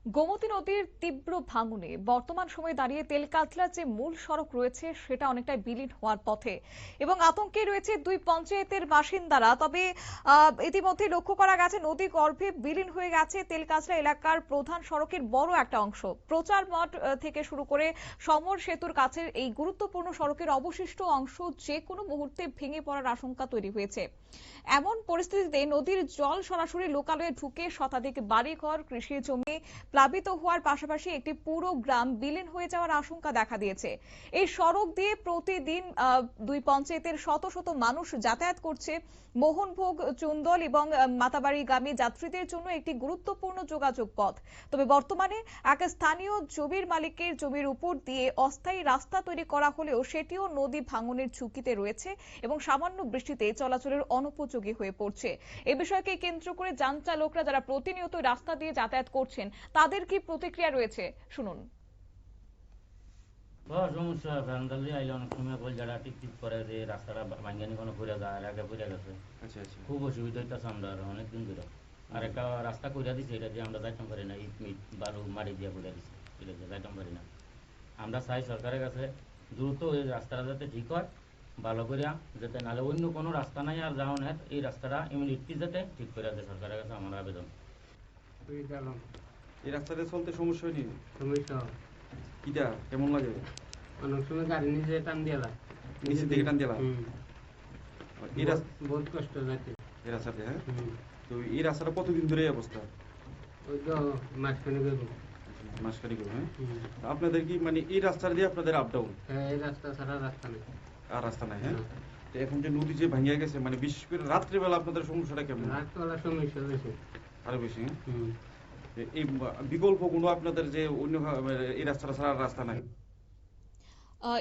গোমতী নদীর তীব্র ভাঙনে বর্তমান সময়ে দাঁড়িয়ে তেলকাতলার যে মূল সড়ক রয়েছে সেটা অনেকটাই বিলীন হওয়ার পথে এবং আতঙ্কে রয়েছে দুই পঞ্চায়েতের বাসিন্দারা। তবে ইতিমধ্যে লক্ষ্য করা গেছে নদী গর্ভে বিলীন হয়ে গেছে তেলকাতলা এলাকার প্রধান সড়কের বড় একটা অংশ। প্রচার মঠ থেকে শুরু করে সমর সেতুর কাছের এই গুরুত্বপূর্ণ সড়কের অবশিষ্ট অংশ যে কোনো মুহূর্তে ভেঙে পড়ার আশঙ্কা তৈরি হয়েছে। এমন পরিস্থিতিতে নদীর জল সরাসরি লোকালয়ে ঢুকে শতাধিক বাড়িঘর, কৃষি জমি প্লাবিত হওয়ার পাশাপাশি একটি পুরো গ্রাম বিলীন হয়ে যাওয়ার আশঙ্কা দেখা দিয়েছে। এই সড়ক দিয়ে প্রতিদিন দুই পঞ্চায়েতের শত শত মানুষ যাতায়াত করছে। মোহনভোগ, চুন্দল এবং মাতাবাড়িগামী যাত্রীদের জন্য একটি গুরুত্বপূর্ণ যোগাযোগ পথ। তবে বর্তমানে এক স্থানীয় জমির মালিকের জমির উপর দিয়ে অস্থায়ী রাস্তা তৈরি করা হলেও সেটিও নদী ভাঙনের ঝুঁকিতে রয়েছে এবং সামান্য বৃষ্টিতে চলাচলের অনুপযোগী হয়ে পড়ছে। এই বিষয়কে কেন্দ্র করে যান চালকরা যারা প্রতিনিয়ত রাস্তা দিয়ে যাতায়াত করছেন তাদের কি প্রতিক্রিয়া রয়েছে শুনুন। সমস্যা ফ্যান্ডালি আইলে অনেক সময় বল যারা টিকটিক করে যে রাস্তাটা ভাঙ্গানি কোনো পড়ে যায়, আগে পড়ে গেছে। খুব অসুবিধা হইতেছে আমরা অনেক দিন ধরে। আর একটা রাস্তা কইরা দিছে, এটা দিয়ে আমরা যাইতাম পারি না, ইট মিট বালু মাটি দিয়ে কইরা দিছে, এটা দিয়ে যাইতাম পারি না। আমরা চাই সরকারের কাছে দ্রুত এই রাস্তাটা যাতে ঠিক হয়, ভালো করিয়া যাতে, নাহলে অন্য কোনো রাস্তা নাই আর যাওয়া নেই, এই রাস্তাটা ইমিডিয়েটলি যাতে ঠিক করে দেয় সরকারের কাছে আমার আবেদন। এই রাস্তাতে চলতে সমস্যা হয়নি? সমস্যা কিটা কেমন লাগে? অনেক সময় গাড়ি নিচে টান দিয়ালা, নিচের দিকে টান দিলা? এই রাস্তা বহুত কষ্ট যাচ্ছে এই রাস্তাতে। হ্যাঁ, তো এই রাস্তাটা কতদিন ধরে এই অবস্থা? ওই তো মাঝখানে গেল মাসখানেক হলো। হ্যাঁ, আপনাদের কি মানে এই রাস্তা দিয়ে আপনাদের আপ ডাউন? হ্যাঁ, এই রাস্তা ছাড়া রাস্তা নেই। আর রাস্তা নাই? হ্যাঁ, তো এখন যে নদী যে ভাঙিয়া গেছে, মানে বিশেষ করে রাত্রেবেলা আপনাদের সমস্যাটা কেমন? রাতবেলা সমস্যা বেশি, আরো বেশি। এই বিকল্প কোনো আপনাদের যে অন্য এই রাস্তাটা ছাড়া রাস্তা নাই?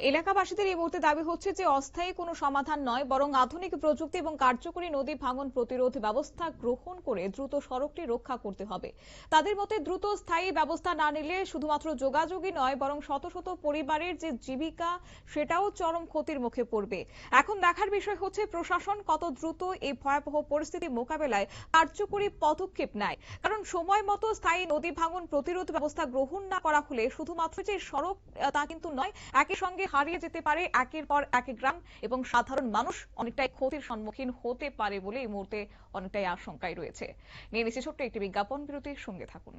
এলাকাবাসীদের এই মুহূর্তে দাবি হচ্ছে যে অস্থায়ী কোনো সমাধান নয়, বরং আধুনিক প্রযুক্তি এবং কার্যকরী নদী ভাঙন প্রতিরোধ ব্যবস্থা গ্রহণ করে দ্রুত সড়কটি রক্ষা করতে হবে। তাদের মতে দ্রুত স্থায়ী ব্যবস্থা না নিলে শুধুমাত্র যোগাযোগই নয়, বরং শত শত পরিবারের যে জীবিকা সেটাও চরম ক্ষতির মুখে পড়বে। এখন দেখার বিষয় হচ্ছে প্রশাসন কত দ্রুত এই ভয়াবহ পরিস্থিতি মোকাবেলায় কার্যকরী পদক্ষেপ নেয়। কারণ সময় মতো স্থায়ী নদী ভাঙন প্রতিরোধ ব্যবস্থা গ্রহণ না করা হলে শুধুমাত্র যে সড়ক তা কিন্তু নয়, একই সঙ্গে হারিয়ে যেতে পারে একের পর এক গ্রাম এবং সাধারণ মানুষ অনেকটাই ক্ষতির সম্মুখীন হতে পারে বলে এই মুহূর্তে অনেকটাই আশঙ্কায় রয়েছে। নিয়ে নিচ্ছে ছোট্ট একটি বিজ্ঞাপন বিরতির সঙ্গে থাকুন।